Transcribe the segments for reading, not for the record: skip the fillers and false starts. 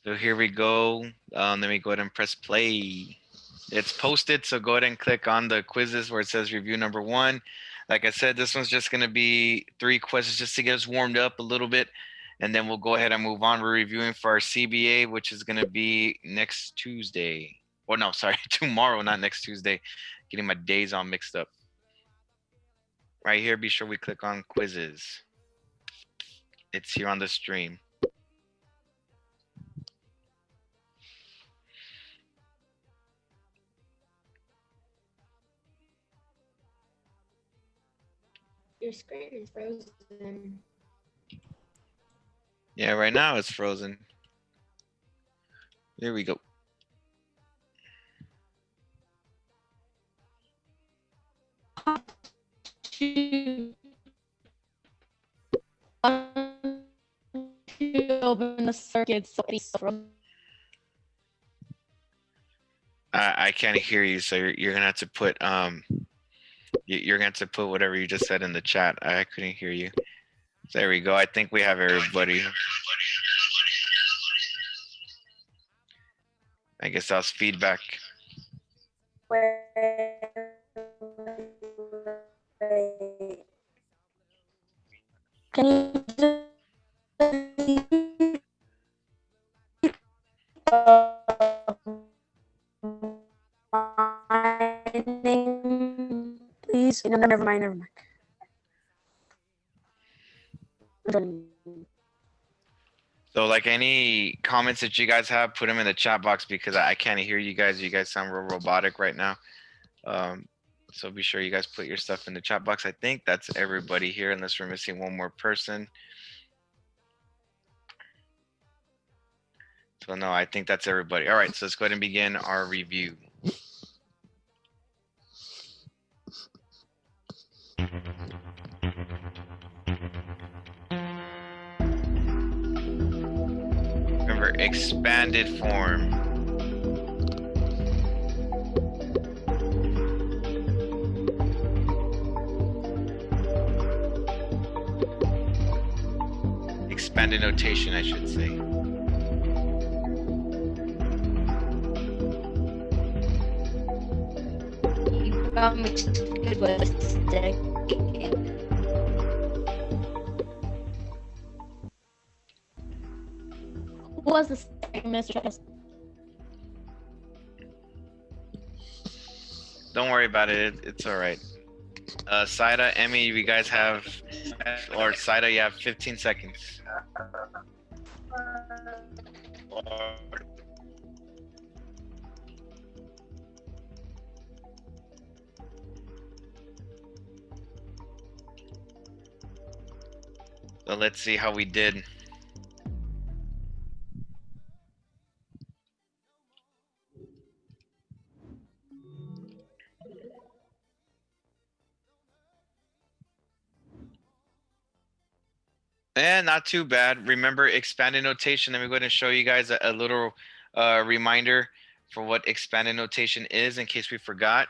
So here we go. Let me go ahead and press play. It's posted, so go ahead and click on the quizzes where it says review number 1. Like I said, this one's just going to be 3 questions just to get us warmed up a little bit, and then we'll go ahead and move on. We're reviewing for our CBA, which is going to be next Tuesday. Or no, sorry, tomorrow, not next Tuesday. Getting my days all mixed up. Right here, be sure we click on quizzes. It's here on the stream. Your screen is frozen. Yeah, right now it's frozen. Here we go. Open the circuit, so I can't hear you, so you're gonna have to put you're gonna have to put whatever you just said in the chat. I couldn't hear you. There we go. I think we have everybody. I guess that was feedback. Can you just please? No, never mind, never mind. So like any comments that you guys have, put them in the chat box because I can't hear you guys. You guys sound real robotic right now. So be sure you guys put your stuff in the chat box. I think that's everybody here unless we're missing one more person. So no, I think that's everybody. All right, so let's go ahead and begin our review. Remember, expanded form. Expanded notation, I should say. You got me good with a stick. Who was the stick, Mr. Chess? Don't worry about it. It's all right. Saida, Emmy, you guys have, or Saida, you have 15 seconds. So let's see how we did. And not too bad. Remember expanded notation. Let me go ahead and show you guys a little reminder for what expanded notation is in case we forgot.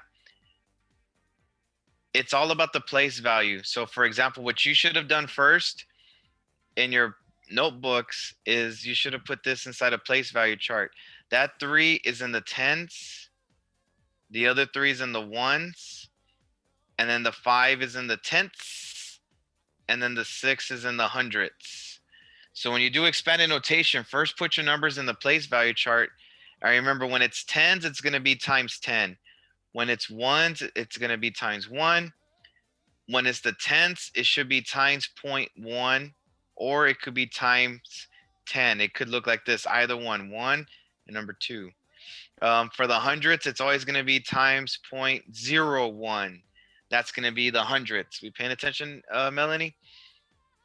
It's all about the place value. So for example, what you should have done first in your notebooks is you should have put this inside a place value chart. That 3 is in the tens, the other 3 is in the ones, and then the 5 is in the tenths, and then the 6 is in the hundredths. So when you do expanded notation, first put your numbers in the place value chart. I remember when it's tens, it's going to be times 10. When it's ones, it's going to be times 1. When it's the tenths, it should be times 0.1, or it could be times 10. It could look like this, either one, 1 and number 2. For the hundredths, it's always going to be times 0.01. That's going to be the hundredths. We paying attention, Melanie?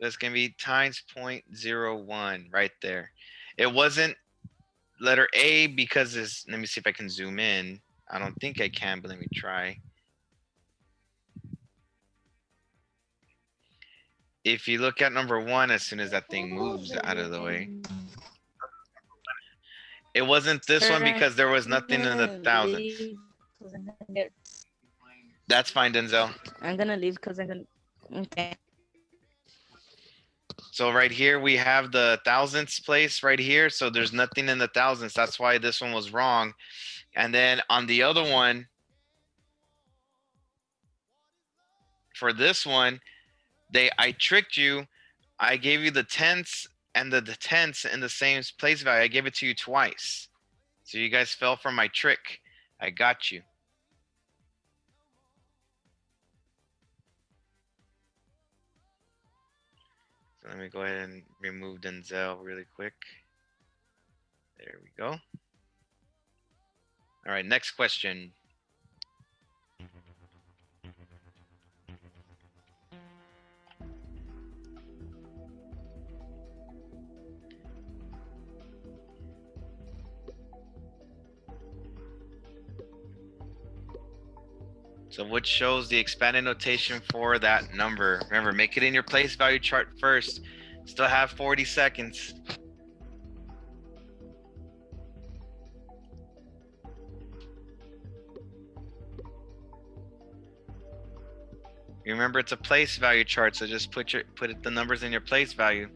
That's going to be times 0.01 right there. It wasn't letter A because it's, let me see if I can zoom in. I don't think I can, but let me try. If you look at number 1, as soon as that thing moves out of the way, it wasn't this one because there was nothing in the thousands. That's fine, Denzel. I'm gonna leave because I'm gonna. Okay. So right here, we have the thousandths place right here. So there's nothing in the thousandths. That's why this one was wrong. And then on the other one, for this one, I tricked you. I gave you the tenths and the tenths in the same place value. I gave it to you twice. So you guys fell for my trick. I got you. So let me go ahead and remove Denzel really quick. There we go. All right, next question. So what shows the expanded notation for that number? Remember, make it in your place value chart first. Still have 40 seconds. Remember, it's a place value chart, so just put the numbers in your place value.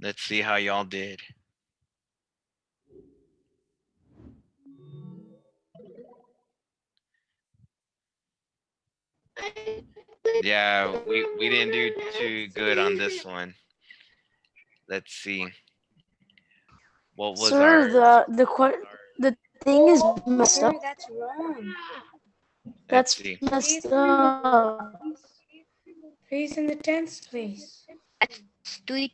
Let's see how y'all did. Yeah, we didn't do too good on this one. Let's see. What was Sir, our? the thing is messed up. That's wrong. Let's That's see. messed up. Please in the tens, please. That's 3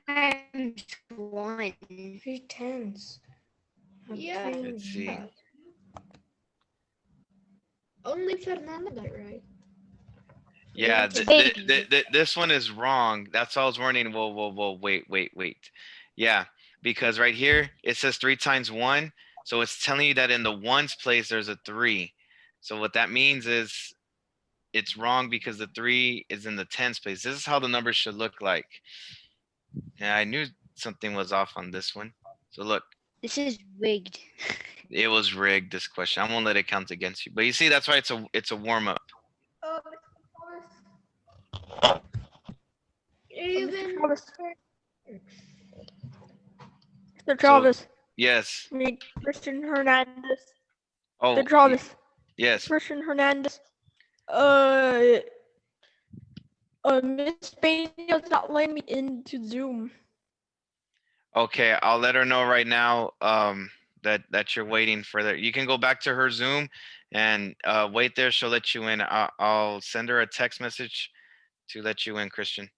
times 1. 3 tens. Yeah. Let's see. Only Fernanda got it right. Yeah, Hey. this one is wrong. That's all I was warning. Whoa, wait. Yeah, because right here it says 3 times 1. So it's telling you that in the ones place there's a 3. So what that means is it's wrong because the 3 is in the tens place. This is how the numbers should look like. Yeah, I knew something was off on this one. So look, This is rigged. it was rigged, this question. I won't let it count against you. But you see, that's why it's a warm up. Mr. Travis. Yes. Christian Hernandez. Oh, Mr. Travis. yes. Christian Hernandez. Miss Pena not letting me into Zoom. Okay, I'll let her know right now that you're waiting for that. You can go back to her Zoom and wait there. She'll let you in. I'll send her a text message to let you in, Christian.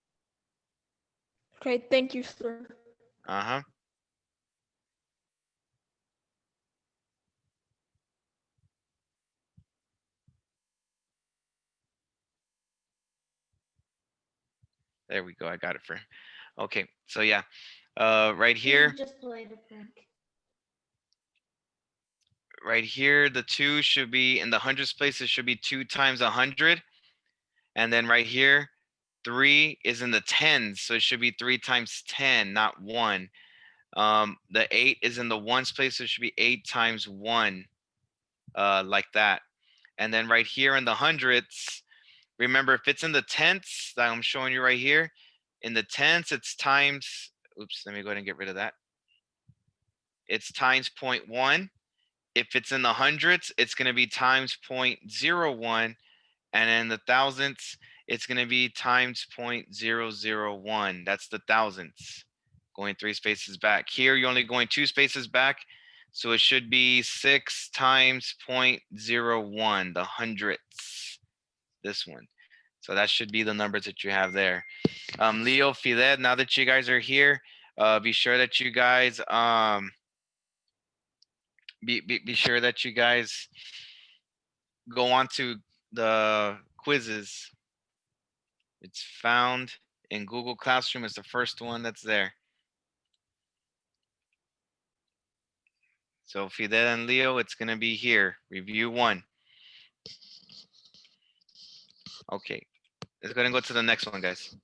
Okay, thank you, sir. Uh-huh. There we go. I got it for him. Okay, so yeah. Right here. Just played a prank. Right here, the 2 should be in the hundreds place. It should be 2 times 100. And then right here, 3 is in the tens. So it should be 3 times 10, not 1. The 8 is in the ones place. So it should be 8 times 1, like that. And then right here in the hundreds, remember, if it's in the tenths that I'm showing you right here, in the tenths, it's times, oops, let me go ahead and get rid of that. It's times 0.1. If it's in the hundreds, it's going to be times 0.01. And in the thousandths, it's going to be times 0.001. That's the thousandths. Going 3 spaces back. Here, you're only going 2 spaces back. So it should be 6 times 0.01, the hundredths. This one. So that should be the numbers that you have there. Leo, Fidel, now that you guys are here, be sure that you guys be sure that you guys go on to the quizzes. It's found in Google Classroom. It's the first one that's there. So Fidel and Leo, it's gonna be here. Review 1. Okay, let's go ahead and go to the next one, guys.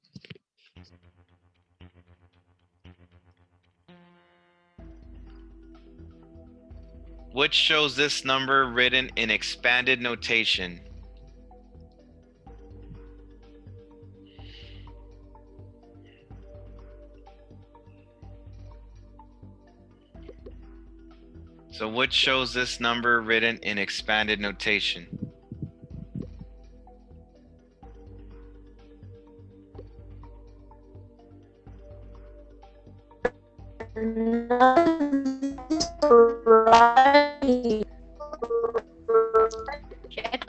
Which shows this number written in expanded notation? So which shows this number written in expanded notation? Right. Check.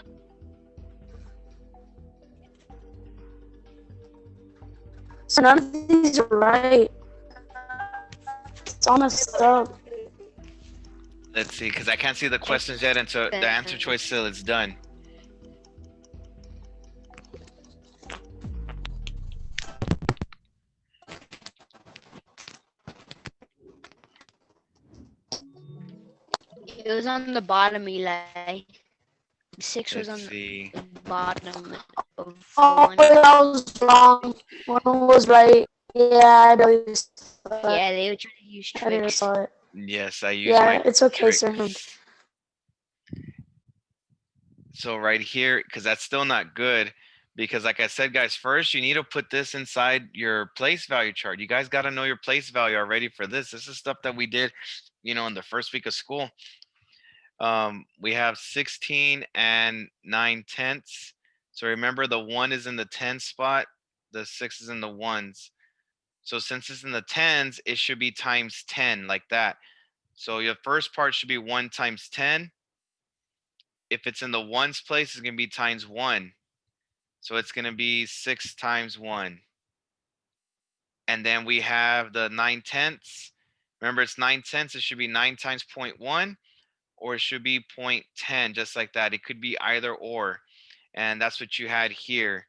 So none of these are right. It's all messed up. Let's see, because I can't see the questions yet, and so the answer choice still is done. It was on the bottom, Eli. 6 was on Let's see. the bottom of Oh, one. I was wrong. One was right. Yeah, I know you saw that. Yeah, they were trying to use I didn't tricks. saw it. Yes, I use Yeah, my it's okay, trick. sir. So right here, because that's still not good, because like I said, guys, first you need to put this inside your place value chart. You guys got to know your place value already for this. This is stuff that we did, you know, in the first week of school. We have 16 and 9/10. So remember the 1 is in the 10 spot, the 6 is in the ones. So since it's in the tens, it should be times 10 like that. So your first part should be 1 times 10. If it's in the ones place, it's going to be times 1. So it's going to be 6 times 1. And then we have the 9/10. Remember, it's 9/10. It should be 9 times 0.1, or it should be 0.10, just like that. It could be either or. And that's what you had here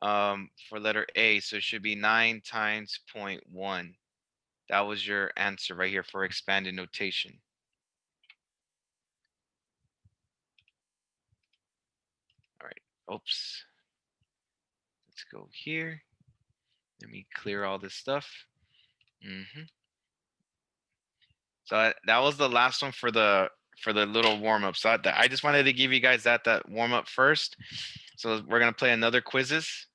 for letter A. So it should be 9 times 0.1. That was your answer right here for expanded notation. All right. Oops. Let's go here. Let me clear all this stuff. So that was the last one for the little warm up. So I just wanted to give you guys that warm up first. So we're gonna play another quizzes.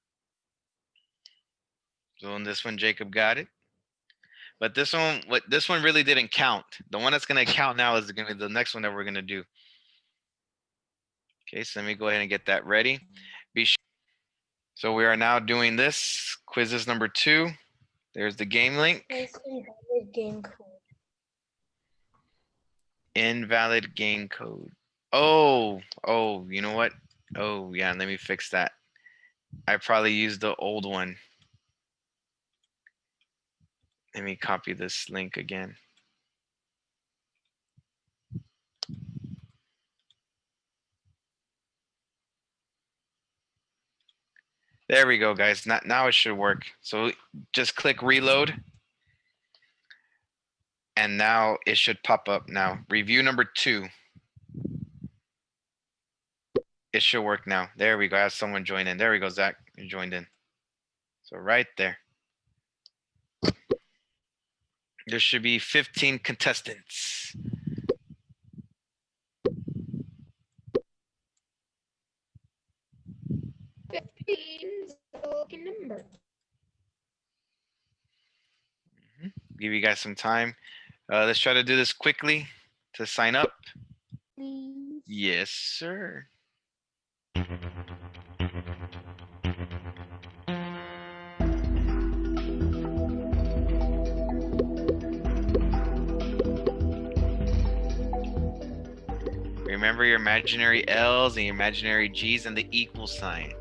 So in this one, Jacob got it. But this one really didn't count. The one that's gonna count now is gonna be the next one that we're gonna do. Okay, so let me go ahead and get that ready. So we are now doing this quizzes number 2. There's the game link. Invalid game code. Invalid game code. Oh, you know what? Oh, yeah, let me fix that. I probably used the old one. Let me copy this link again. There we go, guys. Now it should work. So just click reload. And now it should pop up now. Review number 2. It should work now. There we go. I have someone join in. There we go, Zach. You joined in. So right there. There should be 15 contestants. Number. Give you guys some time. Let's try to do this quickly to sign up. Please. Yes, sir. Remember your imaginary L's and your imaginary G's and the equal sign.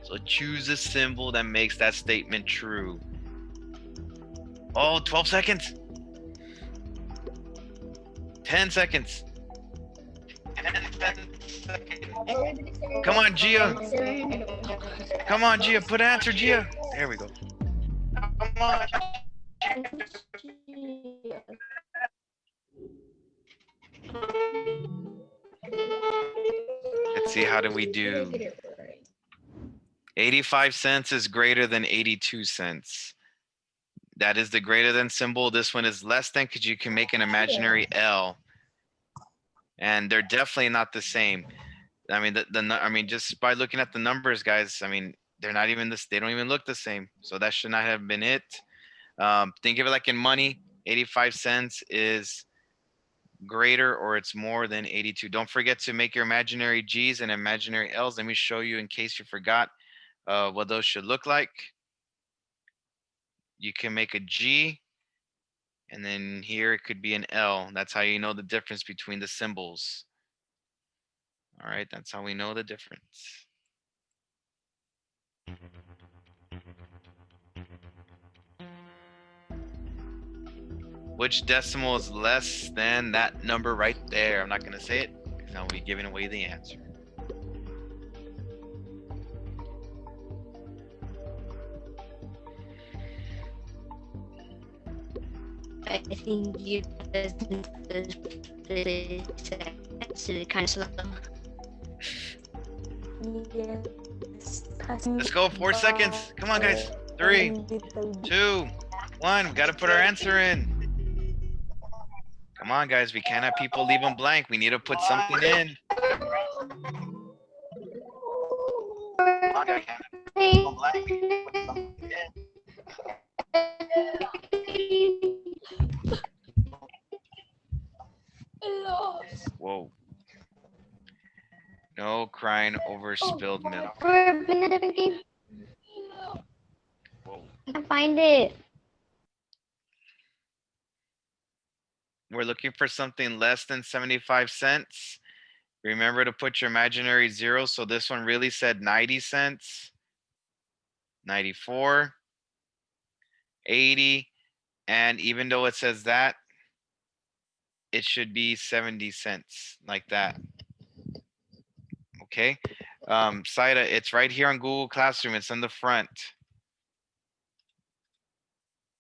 So choose a symbol that makes that statement true. Oh, 12 seconds. 10 seconds. 10 seconds. Come on, Gia. Come on, Gia. Put an answer, Gia. There we go. Come on. Let's see, how do we do? 85 cents is greater than 82 cents. That is the greater than symbol. This one is less than because you can make an imaginary L. and they're definitely not the same. I mean, I mean, just by looking at the numbers, guys, I mean, they're not even this, they don't even look the same. So that should not have been it. Think of it like in money, 85 cents is greater or it's more than 82. Don't forget to make your imaginary G's and imaginary L's. Let me show you in case you forgot what those should look like. You can make a G, and then here it could be an L. That's how you know the difference between the symbols. All right, that's how we know the difference. Which decimal is less than that number right there? I'm not going to say it because I'll be giving away the answer. I think you just kind of slow. Yes. Let's go. 4 seconds. Come on, guys. 3, 2, 1. Got to put our answer in. Come on, guys. We can't have people leave them blank. We need to put something in. Whoa. No crying over spilled milk. We're in a different game. Whoa. I can't find it. We're looking for something less than 75 cents. Remember to put your imaginary zero. So this one really said 90 cents, 94, 80. And even though it says that, it should be 70 cents like that. Okay. Saida, it's right here on Google Classroom. It's on the front.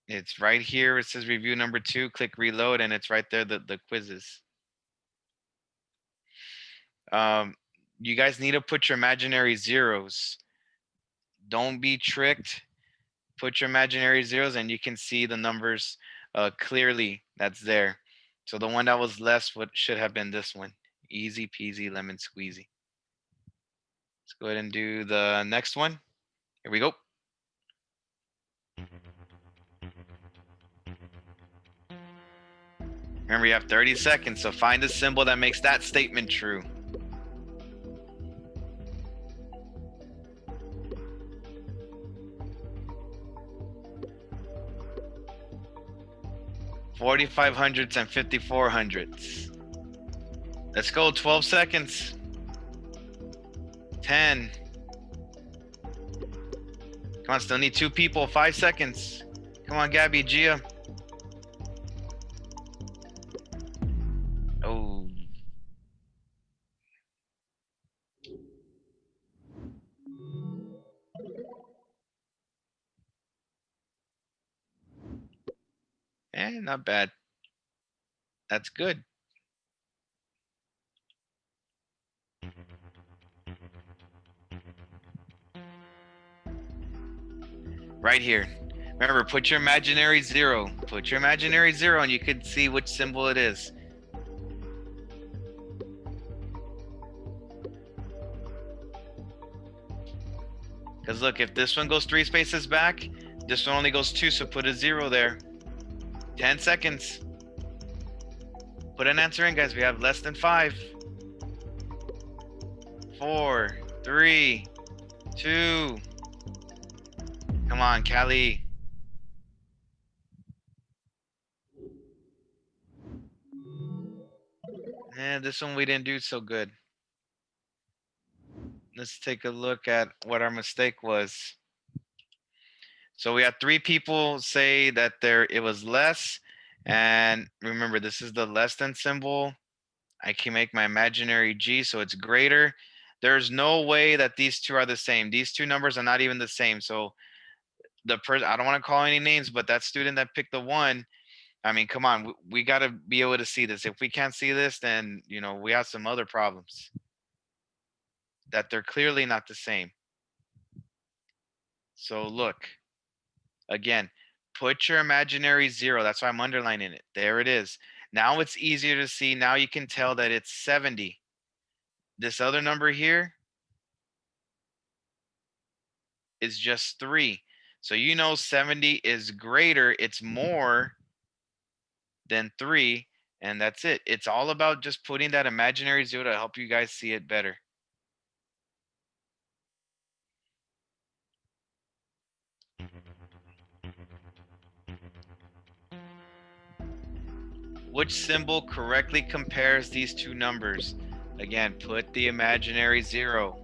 It's right here. It says review number 2. Click reload, and it's right there, the quizzes. You guys need to put your imaginary zeros. Don't be tricked. Put your imaginary zeros, and you can see the numbers clearly. That's there. So the one that was less should have been this one. Easy peasy lemon squeezy. Let's go ahead and do the next one. Here we go. Remember, you have 30 seconds, so find a symbol that makes that statement true. $4,500s and $5,400s. Let's go. 12 seconds. 10. Come on, still need 2 people. 5 seconds. Come on, Gabby, Gia. Oh. Not bad. That's good. Right here. Remember, put your imaginary zero. Put your imaginary zero, and you can see which symbol it is. Because look, if this one goes 3 spaces back, this one only goes 2, so put a 0 there. 10 seconds. Put an answer in, guys. We have less than 5. 4, 3, 2. Come on, Callie. This one we didn't do so good. Let's take a look at what our mistake was. So we had 3 people say that it was less. And remember, this is the less than symbol. I can make my imaginary G, so it's greater. There's no way that these two are the same. These two numbers are not even the same. So the person, I don't want to call any names, but that student that picked the 1, I mean, come on, we got to be able to see this. If we can't see this, then, you know, we have some other problems that they're clearly not the same. So look, again, put your imaginary 0. That's why I'm underlining it. There it is. Now it's easier to see. Now you can tell that it's 70. This other number here is just 3. So you know 70 is greater, it's more than 3, and that's it. It's all about just putting that imaginary 0 to help you guys see it better. Which symbol correctly compares these two numbers? Again, put the imaginary 0.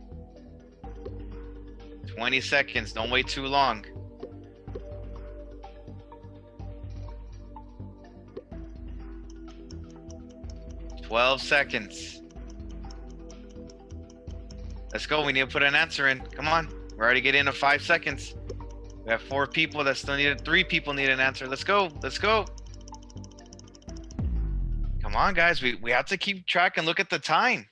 20 seconds, don't wait too long. Twelve seconds. Let's go. We need to put an answer in. Come on. We're already getting into 5 seconds. We have 4 people that still need it. 3 people need an answer. Let's go. Let's go. Come on, guys. We have to keep track and look at the time.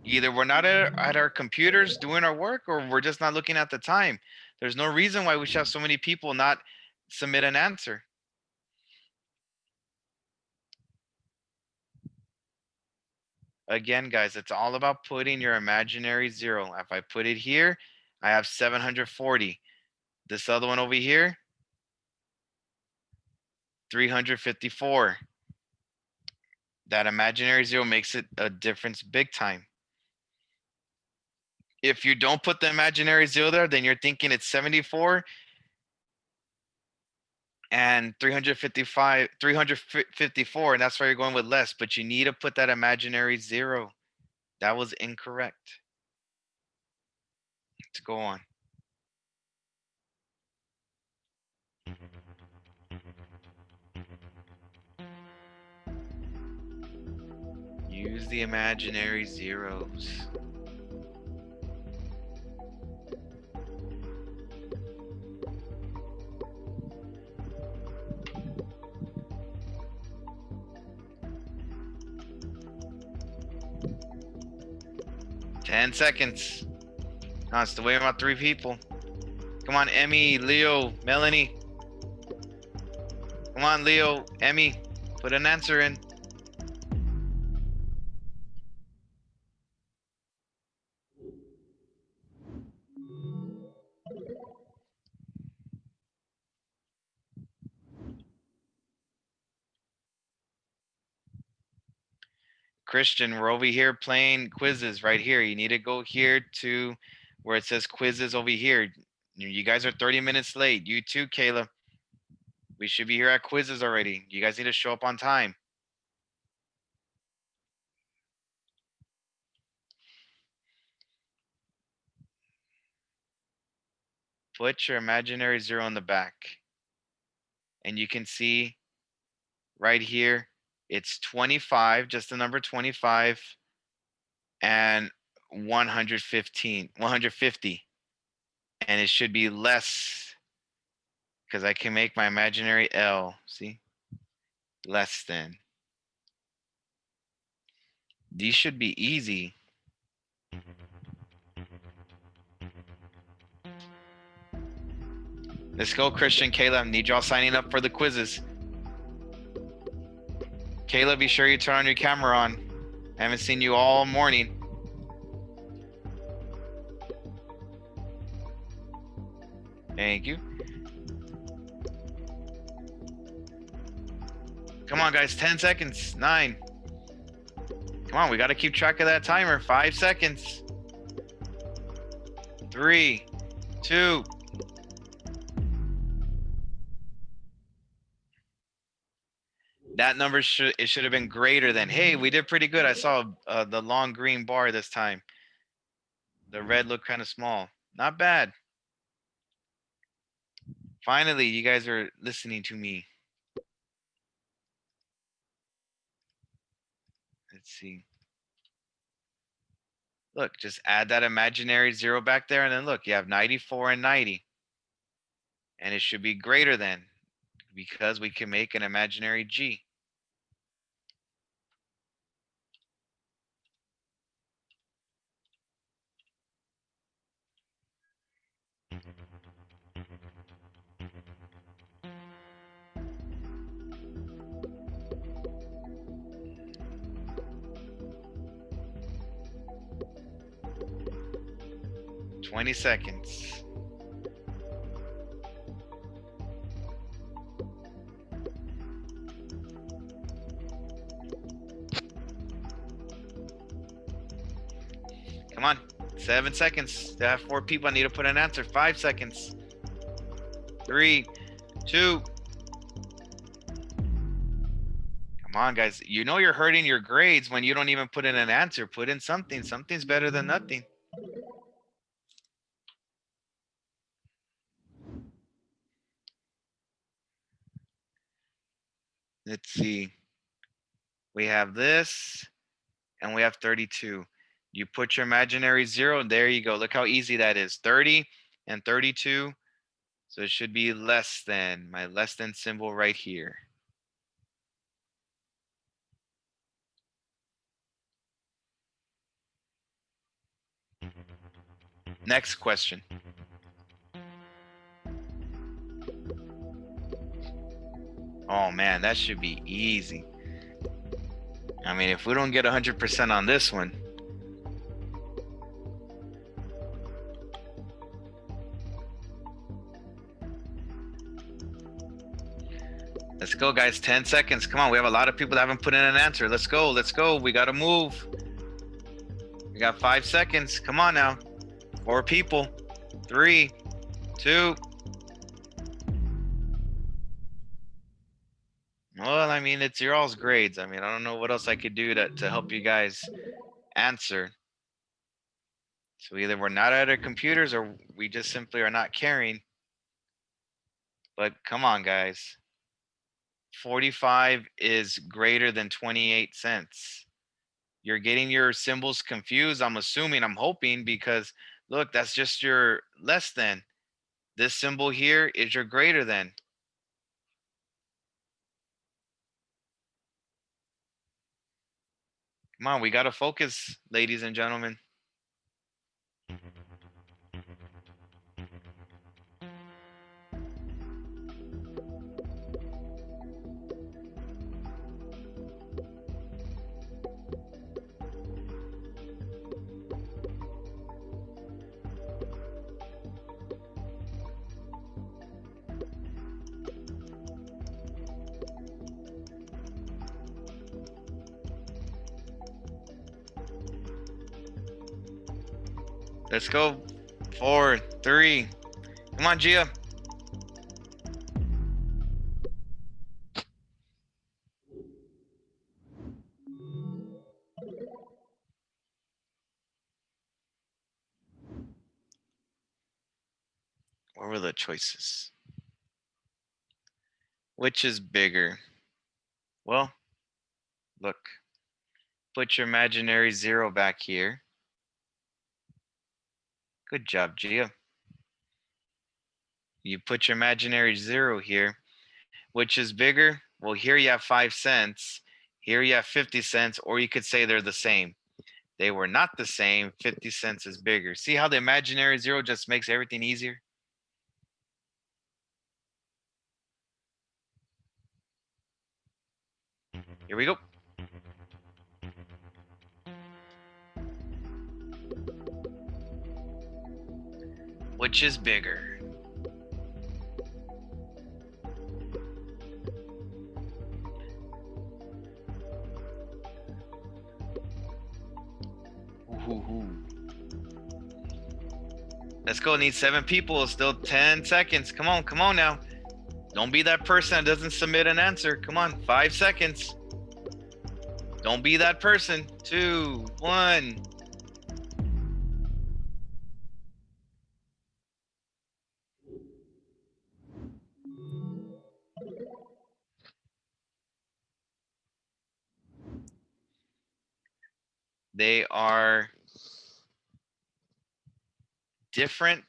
Either we're not at our computers doing our work, or we're just not looking at the time. There's no reason why we should have so many people not submit an answer. Again, guys, it's all about putting your imaginary 0. If I put it here, I have 740. This other one over here, 354. That imaginary 0 makes it a difference big time. If you don't put the imaginary 0 there, then you're thinking it's 74 and 354, and that's why you're going with less, but you need to put that imaginary 0. That was incorrect. Let's go on. Use the imaginary zeros. Ten seconds. Oh, it's the way about 3 people. Come on, Emmy, Leo, Melanie. Come on, Leo, Emmy, put an answer in. Christian, we're over here playing quizzes right here. You need to go here to where it says quizzes over here. You guys are 30 minutes late. You too, Kayla. We should be here at quizzes already. You guys need to show up on time. Put your imaginary 0 in the back. And you can see right here, it's 25, just the number 25, and 150. And it should be less, because I can make my imaginary L, see? Less than. These should be easy. Let's go, Christian, Kayla. Need y'all signing up for the quizzes. Kayla, be sure you turn on your camera on. I haven't seen you all morning. Thank you. Come on, guys, 10 seconds, 9. Come on, we got to keep track of that timer. 5 seconds. 3, 2. That number should have been greater than. Hey, we did pretty good. I saw the long green bar this time. The red looked kind of small. Not bad. Finally, you guys are listening to me. Let's see. Look, just add that imaginary 0 back there, and then look, you have 94 and 90. And it should be greater than, because we can make an imaginary G. 20 seconds. Come on. 7 seconds. There have 4 people. I need to put an answer. 5 seconds. 3, 2. Come on, guys. You know you're hurting your grades when you don't even put in an answer. Put in something. Something's better than nothing. Let's see. We have this, and we have 32. You put your imaginary 0. There you go. Look how easy that is. 30 and 32. So it should be less than, my less than symbol right here. Next question. Oh man, that should be easy. I mean, if we don't get 100% on this one. Let's go, guys. 10 seconds. Come on. We have a lot of people that haven't put in an answer. Let's go. Let's go. We got to move. We got 5 seconds. Come on now. 4 people. 3, 2. Well, I mean, it's your all's grades. I mean, I don't know what else I could do to help you guys answer. So either we're not at our computers or we just simply are not caring. But come on, guys. 45 is greater than 28 cents. You're getting your symbols confused. I'm assuming, I'm hoping, because look, that's just your less than. This symbol here is your greater than. Come on, we got to focus, ladies and gentlemen. Let's go. 4, 3. Come on, Gia. What were the choices? Which is bigger? Well, look. Put your imaginary 0 back here. Good job, Gia. You put your imaginary 0 here. Which is bigger? Well, here you have 5 cents. Here you have 50 cents, or you could say they're the same. They were not the same. 50 cents is bigger. See how the imaginary 0 just makes everything easier? Here we go. Which is bigger? Ooh. Let's go. Need 7 people. Still 10 seconds. Come on now. Don't be that person that doesn't submit an answer. Come on, 5 seconds. Don't be that person. 2, 1. They are different.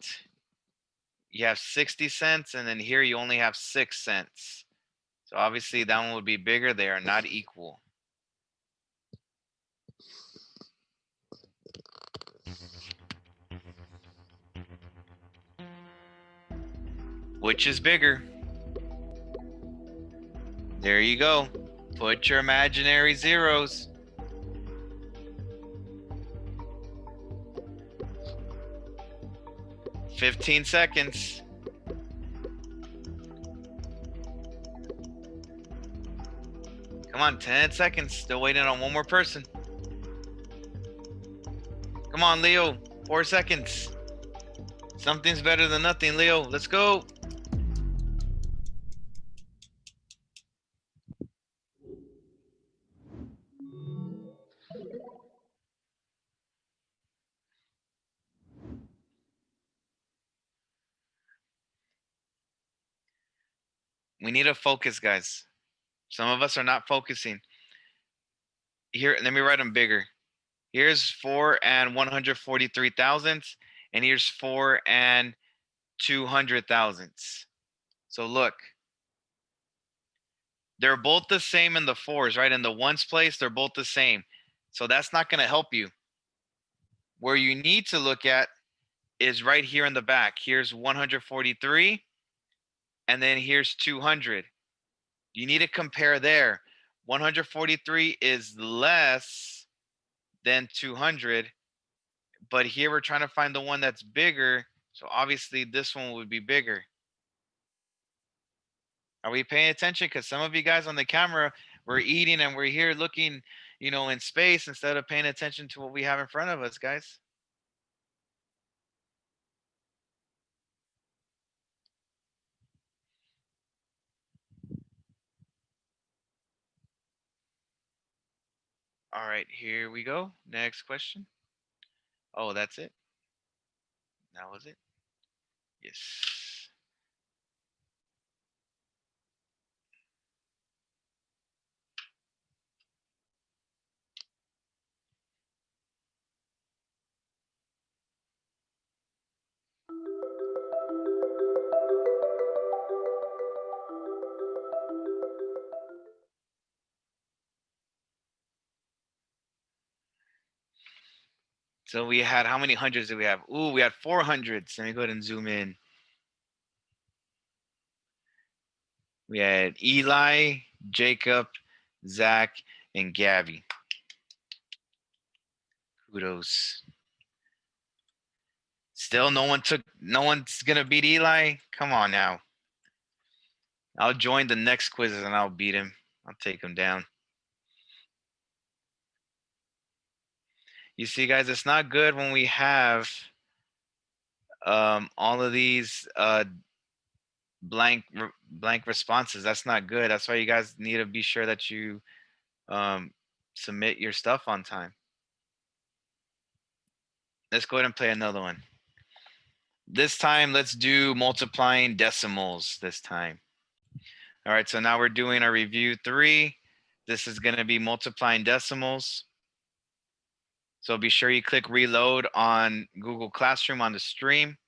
You have 60 cents, and then here you only have 6 cents. So obviously that one would be bigger. They are not equal. Which is bigger? There you go. Put your imaginary zeros. 15 seconds. Come on, 10 seconds. Still waiting on one more person. Come on, Leo. 4 seconds. Something's better than nothing, Leo. Let's go. We need to focus, guys. Some of us are not focusing. Here, let me write them bigger. Here's 4 and 143 thousandths, and here's 4 and 200 thousandths. So look, they're both the same in the fours, right? In the ones place, they're both the same. So that's not going to help you. Where you need to look at is right here in the back. Here's 143, and then here's 200. You need to compare there. 143 is less than 200, but here we're trying to find the one that's bigger. So obviously this one would be bigger. Are we paying attention? Because some of you guys on the camera, we're eating and we're here looking, in space instead of paying attention to what we have in front of us, guys. All right, here we go. Next question. Oh, that's it. That was it. Yes. So we had, how many hundreds did we have? Ooh, we had 400s. Let me go ahead and zoom in. We had Eli, Jacob, Zach, and Gabby. Kudos. Still no one's gonna beat Eli? Come on now. I'll join the next quizzes and I'll beat him. I'll take him down. You see, guys, it's not good when we have all of these blank responses. That's not good. That's why you guys need to be sure that you submit your stuff on time. Let's go ahead and play another one. This time, let's do multiplying decimals this time. All right, so now we're doing our review 3. This is going to be multiplying decimals. So be sure you click reload on Google Classroom on the stream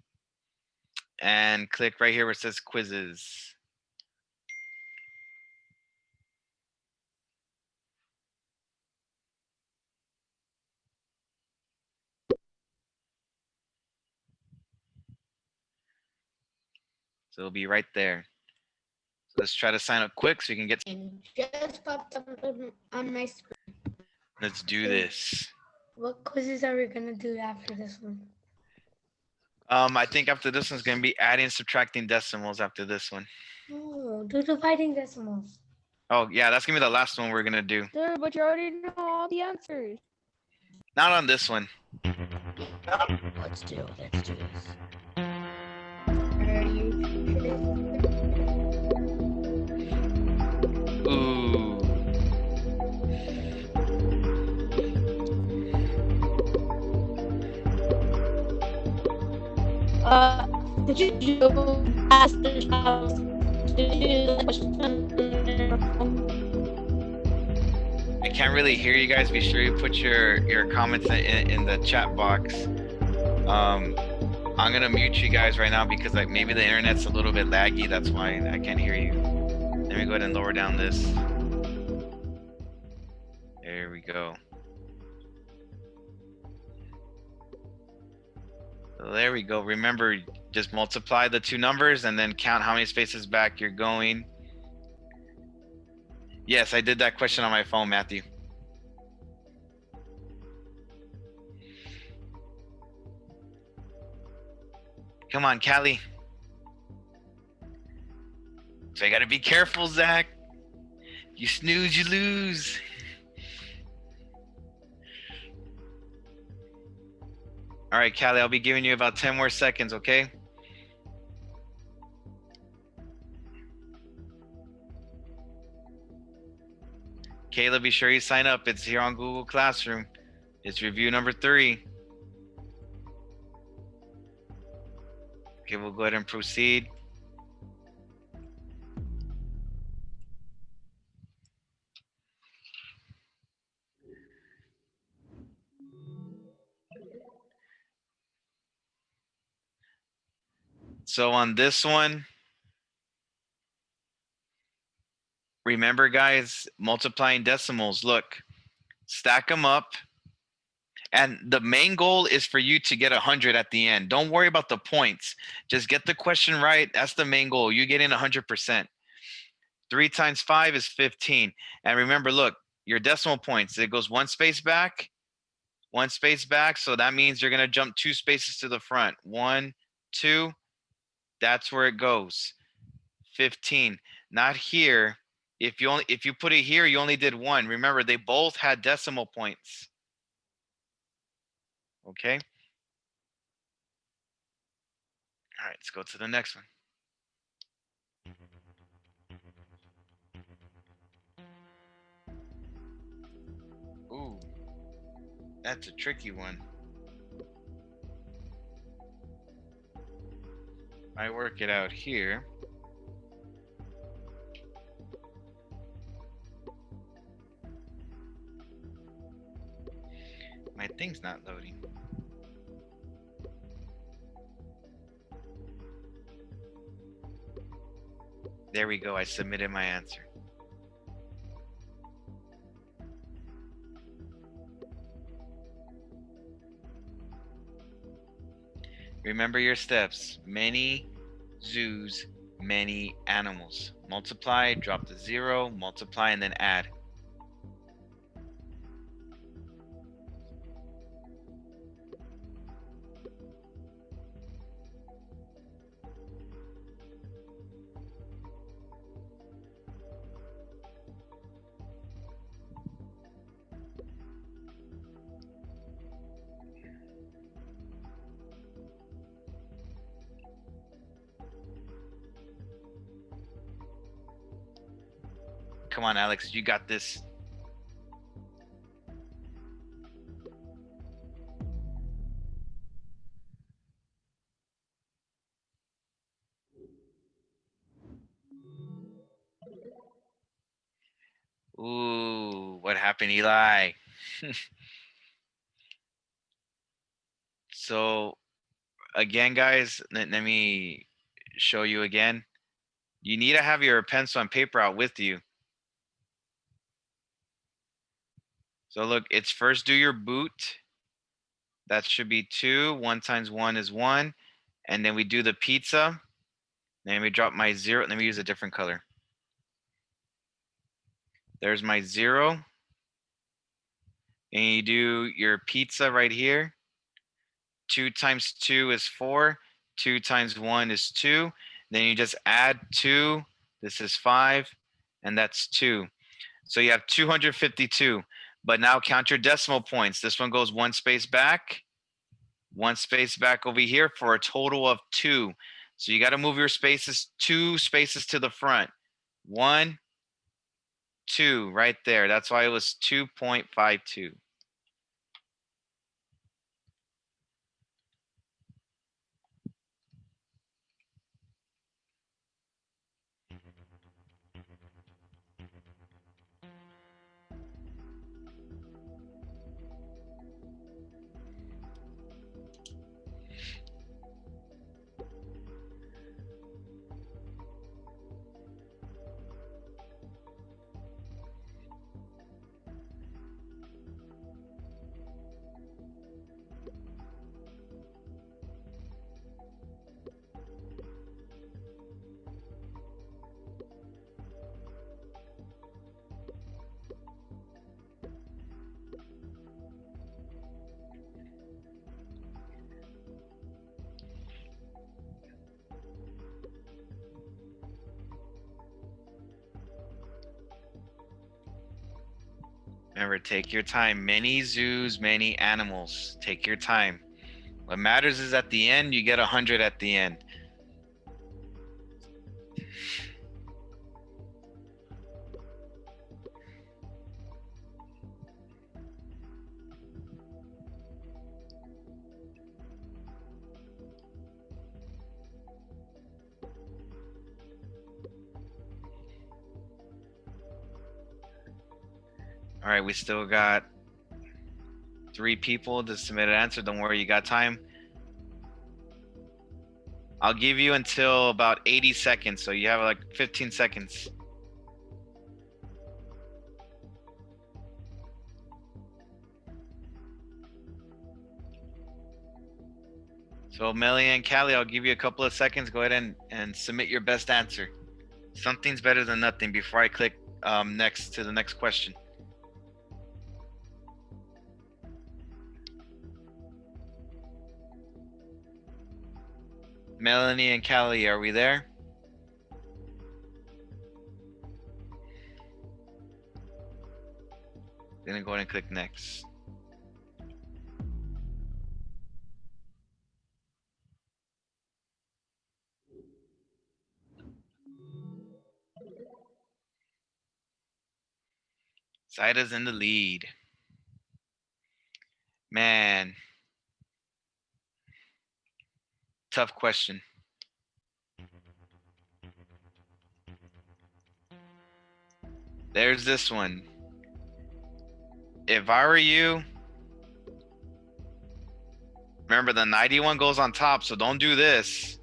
and click right here where it says quizzes. So it'll be right there. So let's try to sign up quick so we can get. Just popped up on my screen. Let's do this. What quizzes are we gonna do after this one? I think after this one's gonna be adding, subtracting decimals after this one. Oh, do dividing decimals. Oh yeah, that's gonna be the last one we're gonna do. Sir, but you already know all the answers. Not on this one. Let's do this. Are you Ooh. Did you ask the child to do the question? I can't really hear you guys. Be sure you put your comments in the chat box. I'm gonna mute you guys right now because like maybe the internet's a little bit laggy. That's why I can't hear you. Let me go ahead and lower down this. There we go. So there we go. Remember, just multiply the two numbers and then count how many spaces back you're going. Yes, I did that question on my phone, Matthew. Come on, Callie. So you gotta be careful, Zach. You snooze, you lose. All right, Callie, I'll be giving you about 10 more seconds, okay? Kayla, be sure you sign up. It's here on Google Classroom. It's review number 3. Okay, we'll go ahead and proceed. So on this one, remember guys, multiplying decimals, look, stack them up. And the main goal is for you to get 100 at the end. Don't worry about the points. Just get the question right. That's the main goal. You getting 100%. 3 times 5 is 15. And remember, look, your decimal points, it goes 1 space back, 1 space back. So that means you're going to jump 2 spaces to the front. 1, 2. That's where it goes. 15. Not here. If you put it here, you only did 1. Remember, they both had decimal points. Okay. All right, let's go to the next one. Ooh, that's a tricky one. I work it out here. My thing's not loading. There we go. I submitted my answer. Remember your steps. Many zoos, many animals. Multiply, drop the 0, multiply, and then add. Come on, Alex, you got this. Ooh, what happened, Eli? So again, guys, let me show you again. You need to have your pencil and paper out with you. So look, it's first do your boot. That should be 2. 1 times 1 is 1. And then we do the pizza. Then we drop my 0. Let me use a different color. There's my 0. And you do your pizza right here. 2 times 2 is 4. 2 times 1 is 2. Then you just add 2. This is 5. And that's 2. So you have 252. But now count your decimal points. This one goes 1 space back. 1 space back over here for a total of 2. So you got to move your spaces 2 spaces to the front. 1, 2 right there. That's why it was 2.52. Remember, take your time. Many zoos, many animals. Take your time. What matters is at the end, you get 100 at the end. All right, we still got 3 people to submit an answer. Don't worry, you got time. I'll give you until about 80 seconds, so you have like 15 seconds. So Melly and Callie, I'll give you a couple of seconds. Go ahead and submit your best answer. Something's better than nothing before I click next to the next question. Melanie and Callie, are we there? Then go ahead and click next. Zaida's in the lead. Man. Tough question. There's this one. If I were you, remember the 91 goes on top, so don't do this.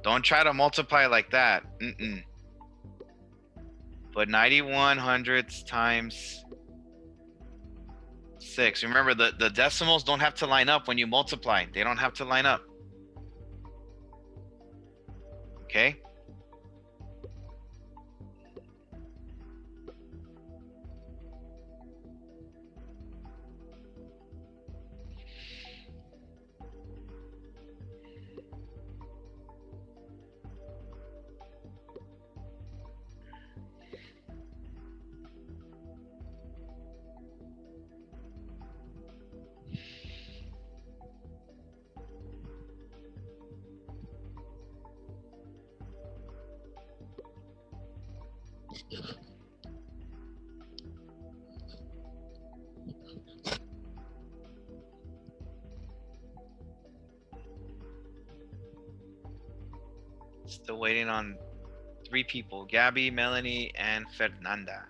Don't try to multiply like that. But 91 hundredths times 6. Remember, the decimals don't have to line up when you multiply. They don't have to line up. Okay? Still waiting on 3 people. Gabby, Melanie, and Fernanda.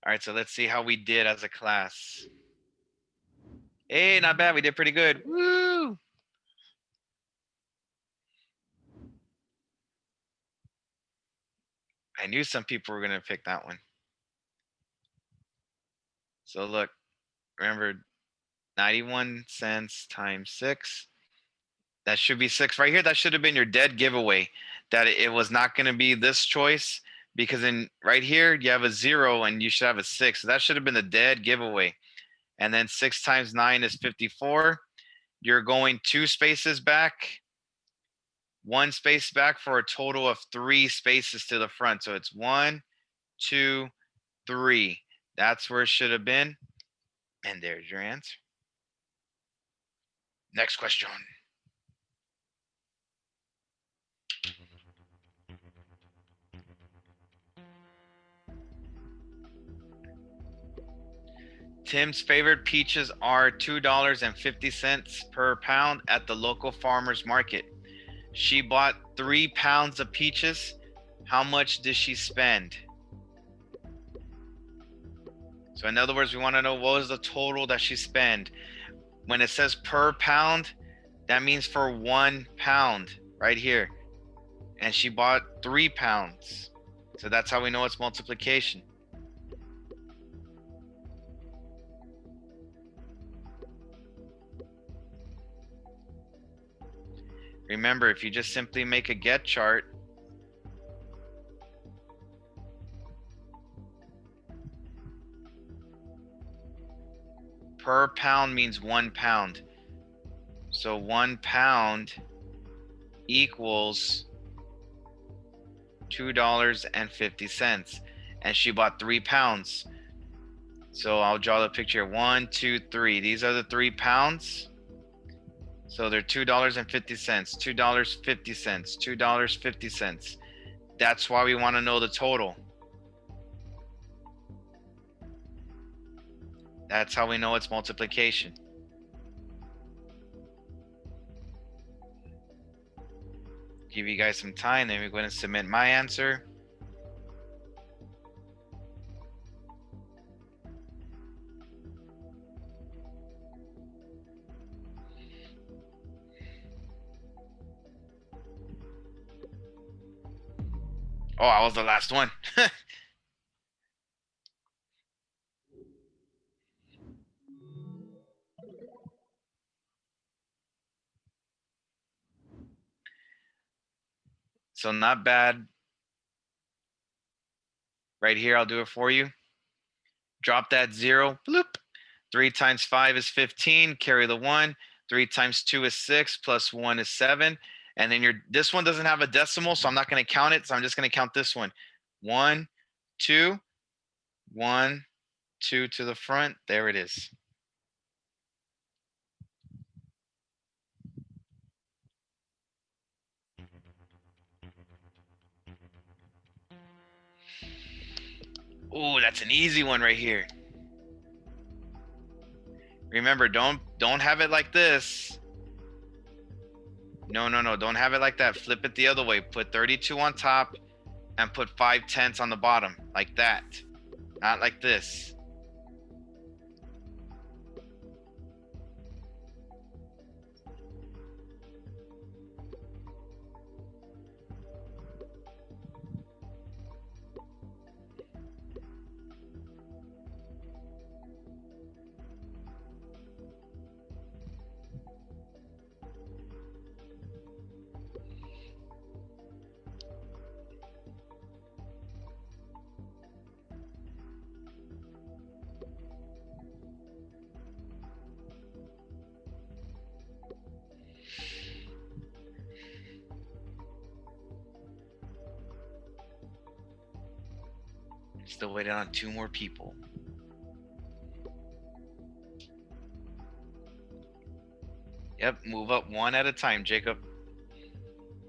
All right, so let's see how we did as a class. Hey, not bad. We did pretty good. Woo! I knew some people were going to pick that one. So look, remember 91 cents times 6. That should be 6 right here. That should have been your dead giveaway, that it was not going to be this choice, because in right here you have a 0 and you should have a 6. So that should have been the dead giveaway. And then 6 times 9 is 54. You're going 2 spaces back, 1 space back, for a total of 3 spaces to the front. So it's 1, 2, 3. That's where it should have been. And there's your answer. Next question. Tim's favorite peaches are $2.50 per pound at the local farmer's market. She bought 3 pounds of peaches. How much did she spend? So in other words, we want to know what was the total that she spent. When it says per pound, that means for 1 pound right here. And she bought 3 pounds. So that's how we know it's multiplication. Remember, if you just simply make a get chart, per pound means 1 pound. So 1 pound equals $2.50. And she bought 3 pounds. So I'll draw the picture. 1, 2, 3. These are the 3 pounds. So they're $2.50, $2.50, $2.50. That's why we want to know the total. That's how we know it's multiplication. Give you guys some time, then we're going to submit my answer. Oh, I was the last one. So not bad. Right here, I'll do it for you. Drop that 0. Bloop. 3 times 5 is 15. Carry the 1. 3 times 2 is 6. Plus 1 is 7. And then this one doesn't have a decimal, so I'm not going to count it. So I'm just going to count this one. 1, 2, 1, 2 to the front. There it is. Ooh, that's an easy one right here. Remember, don't have it like this. No, don't have it like that. Flip it the other way. Put 32 on top and put 5 tenths on the bottom, like that. Not like this. Still waiting on 2 more people. Yep, move up 1 at a time, Jacob.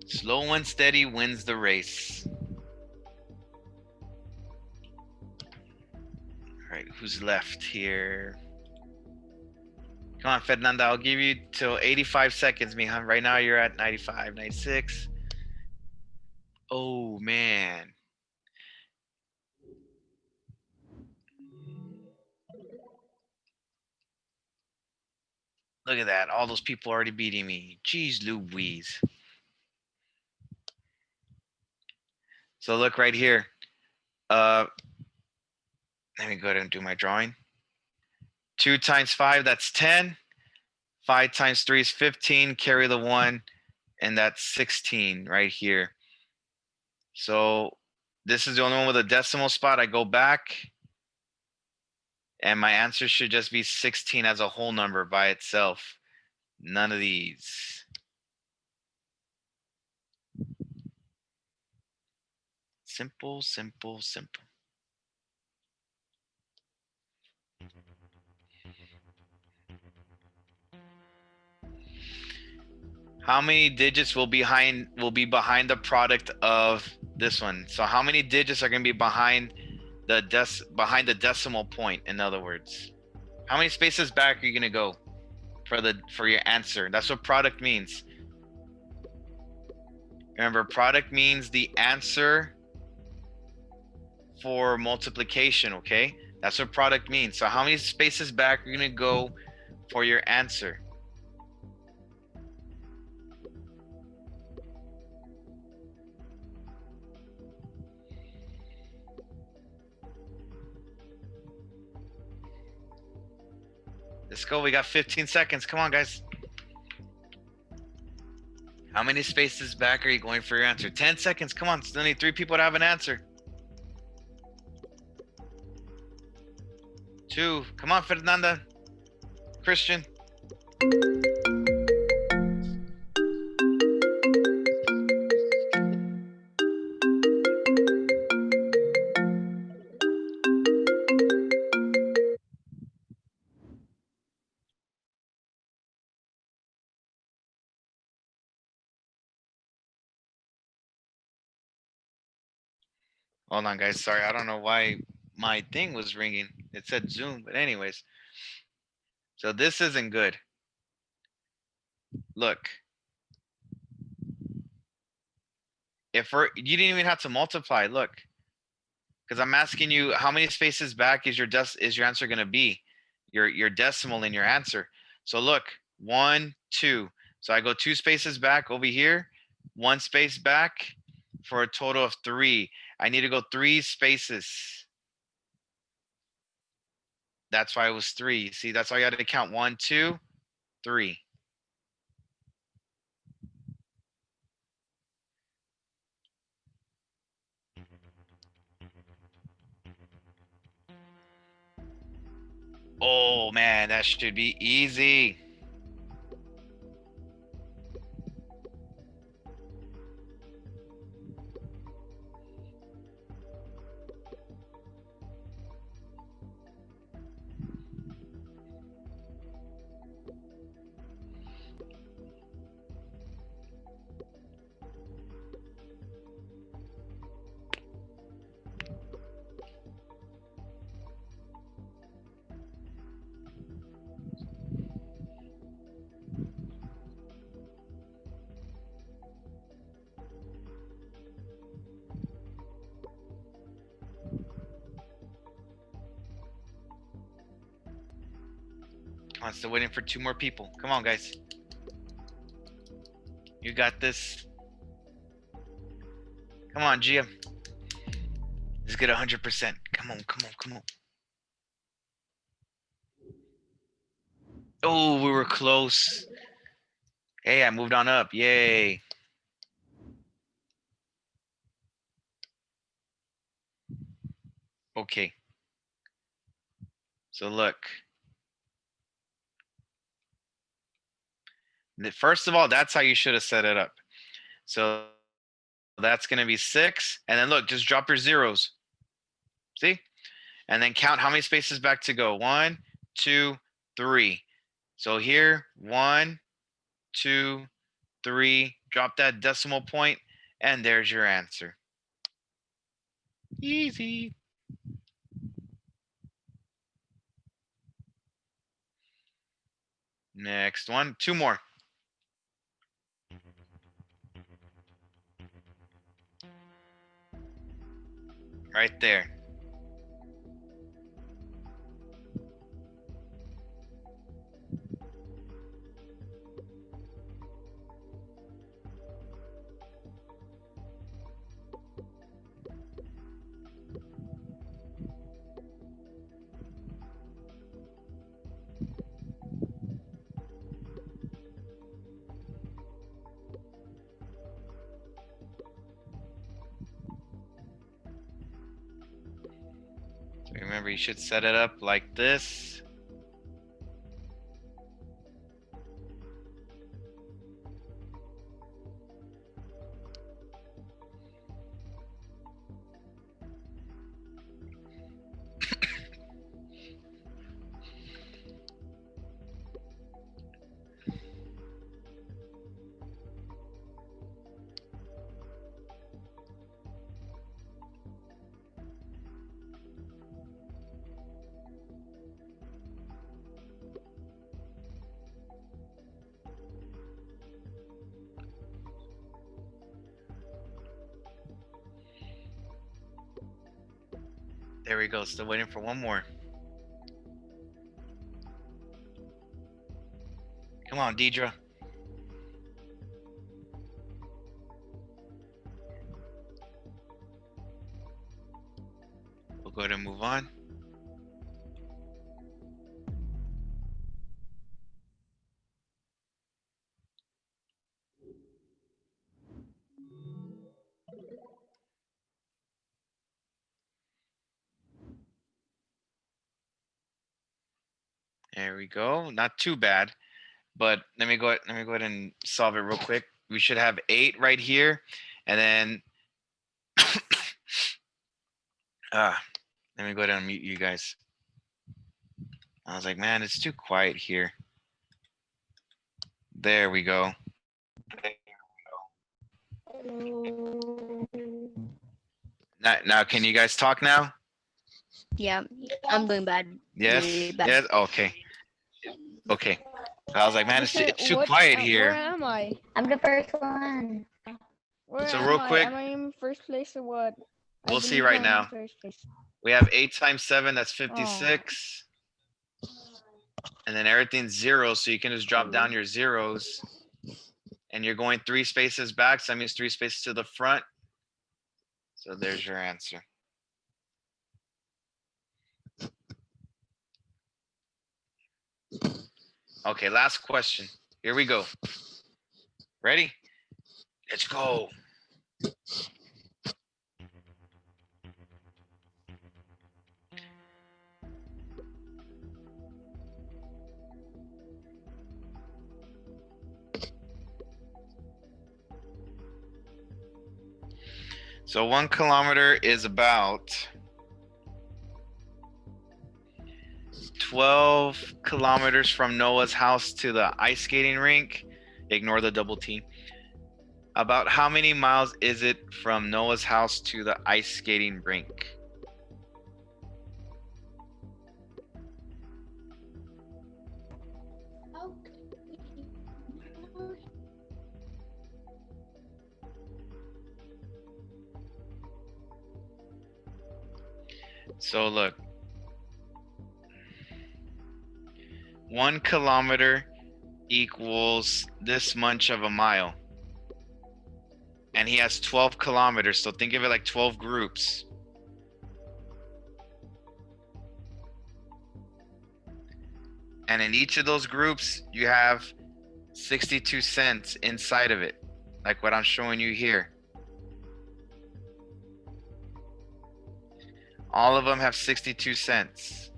Slow and steady wins the race. All right, who's left here? Come on, Fernanda, I'll give you till 85 seconds, mija. Right now you're at 95, 96. Oh, man. Look at that. All those people already beating me. Jeez Louise. So look right here. Let me go ahead and do my drawing. 2 times 5, that's 10. 5 times 3 is 15. Carry the 1, and that's 16 right here. So this is the only one with a decimal spot. I go back, and my answer should just be 16 as a whole number by itself. None of these. Simple, simple, simple. How many digits will be behind the product of this one? So how many digits are going to be behind the decimal point? In other words, how many spaces back are you going to go for your answer? That's what product means. Remember, product means the answer for multiplication, okay? That's what product means. So how many spaces back are you going to go for your answer? Let's go. We got 15 seconds. Come on, guys. How many spaces back are you going for your answer? 10 seconds. Come on. Still need 3 people to have an answer. 2. Come on, Fernanda. Christian. Hold on, guys. Sorry, I don't know why my thing was ringing. It said Zoom, but anyways. So this isn't good. Look. You didn't even have to multiply. Look. Because I'm asking you how many spaces back is your answer going to be? Your decimal in your answer. So look, 1, 2. So I go 2 spaces back over here, 1 space back for a total of 3. I need to go 3 spaces. That's why it was 3. See, that's why you had to count 1, 2, 3. Oh man, that should be easy. Come on, still waiting for 2 more people. Come on, guys. You got this. Come on, Gia. Let's get 100%. Come on, come on, come on. Oh, we were close. Hey, I moved on up. Yay. Okay. So look. First of all, that's how you should have set it up. So that's going to be 6. And then look, just drop your zeros. See? And then count how many spaces back to go. 1, 2, 3. So here, 1, 2, 3. Drop that decimal point, and there's your answer. Easy. Next one. 2 more. Right there. So remember, you should set it up like this. There we go. Still waiting for 1 more. Come on, Deidre. We'll go ahead and move on. There we go. Not too bad. But let me go ahead and solve it real quick. We should have 8 right here. And then let me go ahead and mute you guys. I was like, man, it's too quiet here. There we go. Now can you guys talk now? Yeah, I'm doing bad. Yes. Really bad. Yes. Okay. Okay. I was like, man, it's too quiet Where here. am I? I'm the first one. Where So am real I? quick, Am I in first place or what? I we'll see believe right I'm in now. first place. We have 8 times 7, that's 56. And then everything's 0, so you can just drop down your zeros. And you're going 3 spaces back, so that means 3 spaces to the front. So there's your answer. Okay, last question. Here we go. Ready? Let's go. So 1 kilometer is about 12 kilometers from Noah's house to the ice skating rink. Ignore the double T. About how many miles is it from Noah's house to the ice skating rink? So look, 1 kilometer equals this much of a mile. And he has 12 kilometers, so think of it like 12 groups. And in each of those groups, you have 62 cents inside of it, like what I'm showing you here. All of them have 62 cents.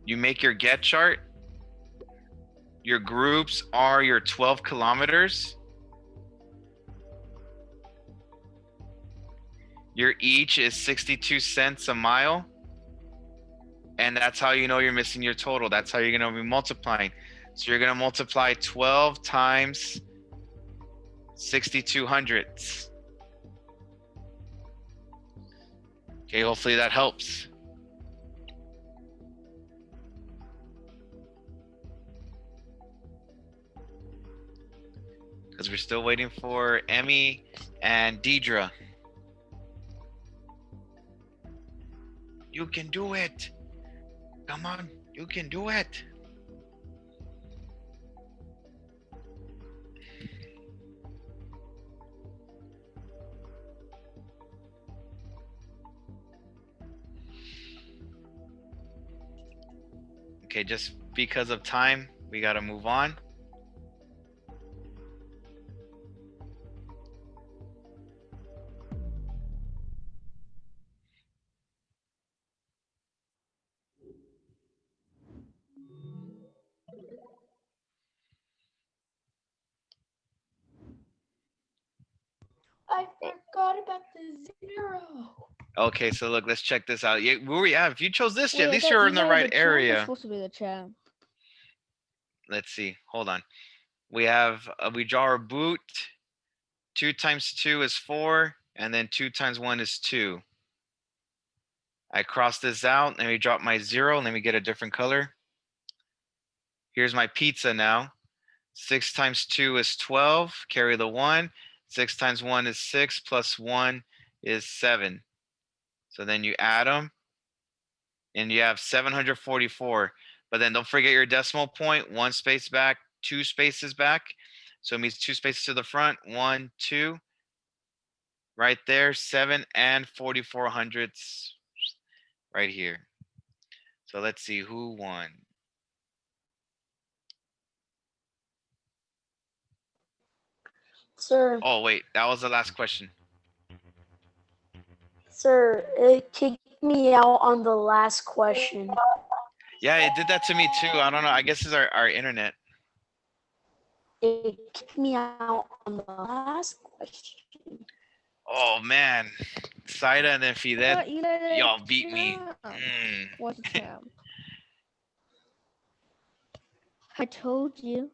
You make your get chart. Your groups are your 12 kilometers. Your each is 62 cents a mile. And that's how you know you're missing your total. That's how you're going to be multiplying. So you're going to multiply 12 times 62 hundredths. Okay, hopefully that helps. Because we're still waiting for Emmy and Deidre. You can do it. Come on, you can do it. Okay, just because of time, we got to move on. I forgot about the 0. Okay, so look, let's check this out. Yeah, where we at? If you chose this, Wait, at I least thought you're you in the guys right are champ or area. supposed to be the champ. Let's see. Hold on. We have we draw our boot. 2 times 2 is 4, and then 2 times 1 is 2. I cross this out. Let me drop my 0. Let me get a different color. Here's my pizza now. 6 times 2 is 12. Carry the 1. 6 times 1 is 6, plus 1 is 7. So then you add them, and you have 744. But then don't forget your decimal point. 1 space back, 2 spaces back. So it means 2 spaces to the front. 1, 2. Right there, 7 and 44 hundredths right here. So let's see who won. Sir, Oh, wait, that was the last question. Sir, it kicked me out on the last question. Yeah, it did that to me too. I don't know. I guess it's our internet. It kicked me out on the last question. Oh man, Saida and then Fidel, Thought you let it y'all beat me. jump. Mm. What's a champ? I told you.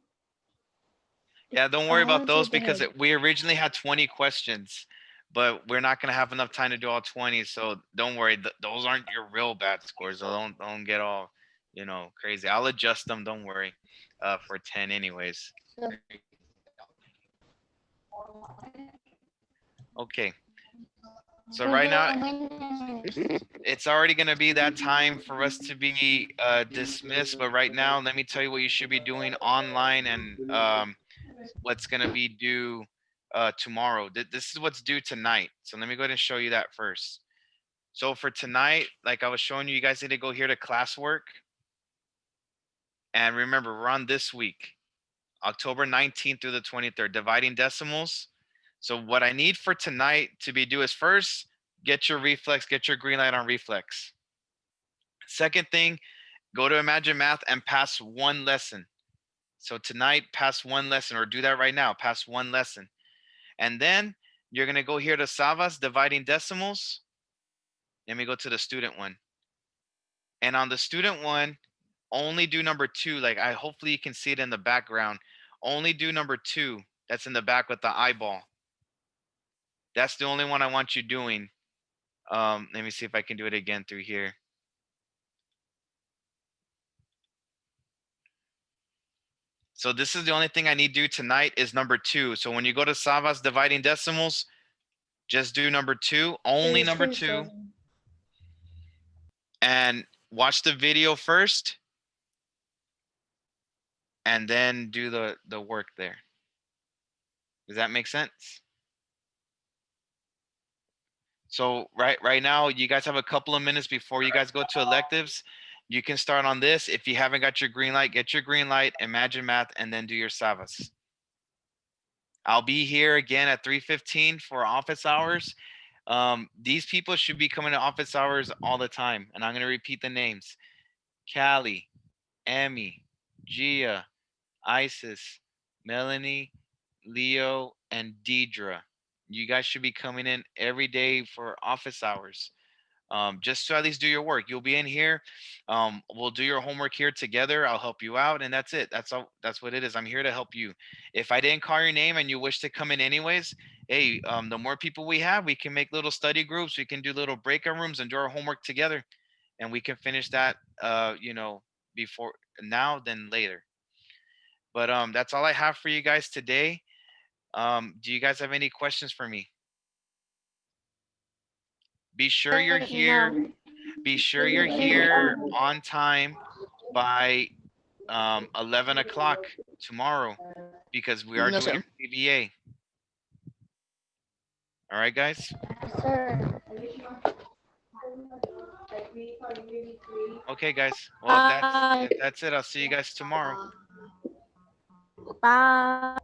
Yeah, don't worry about Onto those the because head. we originally had 20 questions, but we're not gonna have enough time to do all 20. So don't worry, those aren't your real bad scores. So don't get all, crazy. I'll adjust them. Don't worry, for 10 anyways. Okay. So right now it's already gonna be that time for us to be dismissed. But right now, let me tell you what you should be doing online and what's gonna be due tomorrow. This is what's due tonight. So let me go ahead and show you that first. So for tonight, like I was showing you, you guys need to go here to classwork. And remember, we're on this week, October 19th through the 23rd, dividing decimals. So what I need for tonight to be due is first, get your reflex, get your green light on reflex. Second thing, go to Imagine Math and pass one lesson. So tonight, pass one lesson, or do that right now, pass one lesson. And then you're gonna go here to Savas, dividing decimals. Let me go to the student one. And on the student one, only do number 2. Like hopefully you can see it in the background. Only do number 2. That's in the back with the eyeball. That's the only one I want you doing. Let me see if I can do it again through here. So this is the only thing I need to do tonight is number 2. So when you go to Savas dividing decimals, just do number 2, only number 2. And watch the video first. And then do the work there. Does that make sense? So right now, you guys have a couple of minutes before you guys go to electives. You can start on this. If you haven't got your green light, get your green light, Imagine Math, and then do your Savas. I'll be here again at 3:15 for office hours. These people should be coming to office hours all the time. And I'm going to repeat the names. Callie, Emmy, Gia, Isis, Melanie, Leo, and Deidre. You guys should be coming in every day for office hours. Just to at least do your work. You'll be in here. We'll do your homework here together. I'll help you out, and that's it. That's all. That's what it is. I'm here to help you. If I didn't call your name and you wish to come in anyways, hey, the more people we have, we can make little study groups. We can do little breakout rooms and do our homework together, and we can finish that. Before now than later. But that's all I have for you guys today. Do you guys have any questions for me? Be sure you're here. No. Be sure you're here on time by 11 o'clock tomorrow because we are No, doing sir. CVA. All right, guys. Sir. Okay, guys. Well, Bye. if that's it, I'll see you guys tomorrow. Bye.